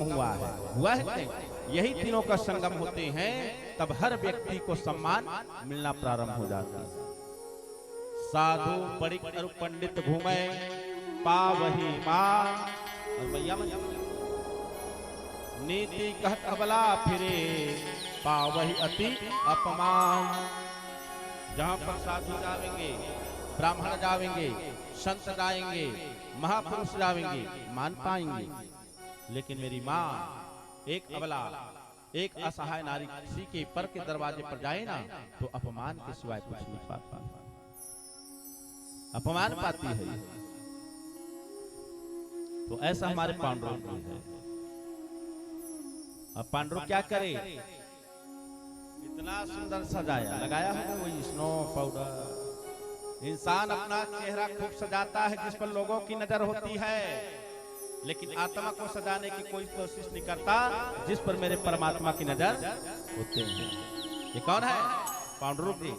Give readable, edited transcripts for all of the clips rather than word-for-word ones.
हुआ है नहीं? यही तीनों का संगम होते हैं, तब हर व्यक्ति को सम्मान मिलना प्रारंभ हो जाता है। साधु बड़ी और पंडित घूमे पावही मां और मैया नीति कहत अबला फिरे पावही अति अपमान। जहां पर साधु जावेंगे, ब्राह्मण जावेंगे, संत जाएंगे, महापुरुष जावेंगे, मान पाएंगे, लेकिन मेरी माँ एक अबला, एक असहाय नारी किसी के पर के दरवाजे पर जाए ना तो अपमान के सिवाय कुछ नहीं पाता, अपमान पाती है। तो ऐसा हमारे पांडुरंग भी है। अब पांडुरंग क्या करे? इतना सुंदर सजाया, लगाया है वही स्नो पाउडर। इंसान अपना चेहरा खूब सजाता है जिस पर लोगों की नजर होती है, लेकिन आत्मा को सजाने की कोई कोशिश नहीं करता जिस पर मेरे परमात्मा की नजर होते हैं। ये कौन है? पांडुरंग जी।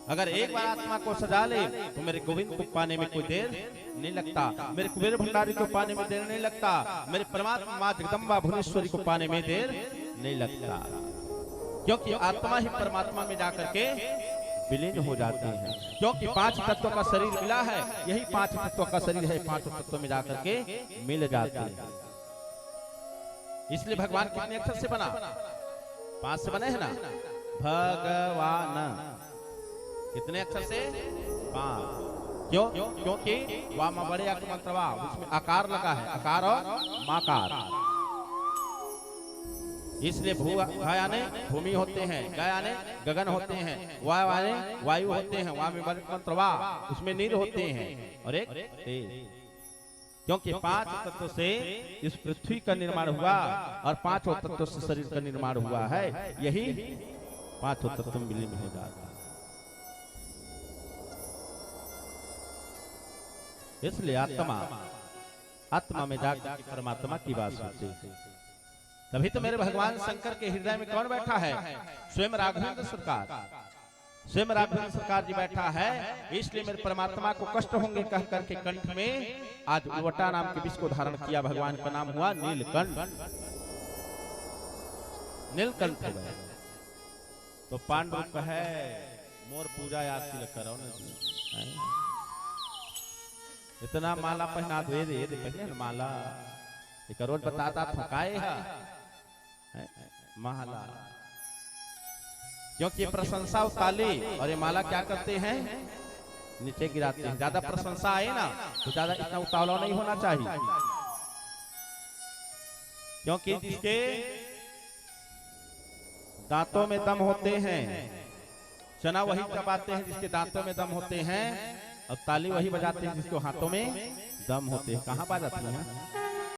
अगर एक बार आत्मा को सजा ले तो मेरे गोविंद को पाने में कोई देर नहीं लगता, मेरे कुबेर भंडारी को पाने में देर नहीं लगता, मेरे परमात्मा मां जगदम्बा भुवनेश्वरी को पाने में देर नहीं लगता, क्योंकि आत्मा ही परमात्मा में जाकर के विलीन हो जाते हैं। क्योंकि पांच तत्वों का शरीर मिला है, यही पांच तत्वों का शरीर है, पांचों तत्वों में जाकर के मिल जाते हैं। इसलिए भगवान कितने अक्षर से बना? 5 से बने हैं ना। भगवान कितने अक्षर से? 5। क्यों? क्योंकि वामा बड़े मंत्रवा, उसमें आकार लगा है, आकार और माकार। इसलिए भयाने भूमि होते हैं, गयाने गगन होते हैं, वायुवाने वायु होते हैं, वामी मंत्रवा उसमें नीर होते हैं, और एक तेज। क्योंकि 5 तत्वों से इस पृथ्वी का निर्माण हुआ और 5 तत्वों से शरीर का निर्माण हुआ है। यही 5 तत्व विलीन हो जाता है। इसलिए आत्मा में जाकर परमात्मा की बात सुनते हैं। तभी तो मेरे भगवान शंकर के हृदय में कौन बैठा है? स्वयं राघवेंद्र सरकार, स्वयं राघवेंद्र सरकार जी बैठा है। इसलिए मेरे परमात्मा को कष्ट होंगे कह करके कंठ में आज उर्वटा नाम के विष को धारण किया। भगवान का नाम हुआ नीलकंठ, नीलकंठ हो गए। तो पांडु कहे मोर पूजा आरती करो न, इतना माला पहना दे दे माला, एक रोज बताता थकाए है माला। क्योंकि प्रशंसा उताले और ये माला क्या करते हैं? नीचे गिराते हैं। ज्यादा प्रशंसा आए ना तो ज्यादा इतना उतावला नहीं होना चाहिए, क्योंकि जिसके दांतों में दम होते हैं, चना वही चबाते हैं जिसके दांतों में दम होते हैं, और ताली वही बजाते हैं जिसके हाथों में दम होते हैं। कहां बाजाते हैं?